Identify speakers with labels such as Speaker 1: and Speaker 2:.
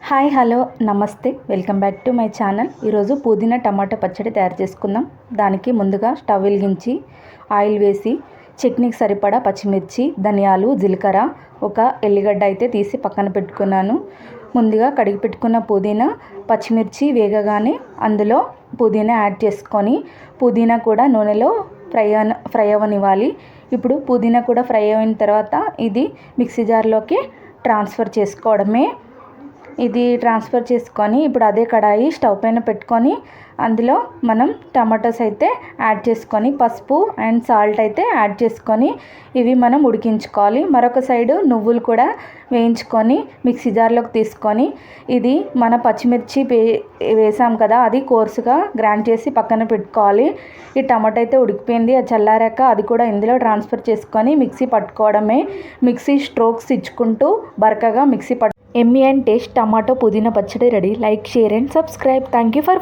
Speaker 1: Hi hello నమస్తే welcome back to my channel. ఈరోజు పుదీనా టమాటా పచ్చడి తయారు చేసుకుందాం. దానికి ముందుగా స్టవ్ వెలిగించి ఆయిల్ వేసి చట్నీకి సరిపడా పచ్చిమిర్చి, ధనియాలు, జీలకర్ర, ఒక ఎల్లిగడ్డ అయితే తీసి పక్కన పెట్టుకున్నాను. ముందుగా కడిగి పెట్టుకున్న పుదీనా, పచ్చిమిర్చి వేగగానే అందులో పుదీనా యాడ్ చేసుకొని పుదీనా కూడా నూనెలో ఫ్రై అవ్వనివ్వాలి. ఇప్పుడు పుదీనా కూడా ఫ్రై అయిన తర్వాత ఇది మిక్సీ జార్లోకి ట్రాన్స్ఫర్ చేసుకోవడమే. ఇది ట్రాన్స్ఫర్ చేసుకొని ఇప్పుడు అదే కడాయి స్టవ్ పైన పెట్టుకొని అందులో మనం టమాటోస్ అయితే యాడ్ చేసుకొని పసుపు అండ్ సాల్ట్ అయితే యాడ్ చేసుకొని ఇవి మనం ఉడికించుకోవాలి. మరొక సైడు నువ్వులు కూడా వేయించుకొని మిక్సీ జార్లోకి తీసుకొని ఇది మన పచ్చిమిర్చి వేసాం కదా, అది కోర్సుగా గ్రైండ్ చేసి పక్కన పెట్టుకోవాలి. ఈ టమాటో అయితే ఉడికిపోయింది. అది చల్లారాక అది కూడా ఇందులో ట్రాన్స్ఫర్ చేసుకొని మిక్సీ పట్టుకోవడమే. మిక్సీ స్ట్రోక్స్ ఇచ్చుకుంటూ బరకగా mixie Emmy and taste tomato పుదీనా పచ్చడి ready. Like, share and subscribe. Thank you for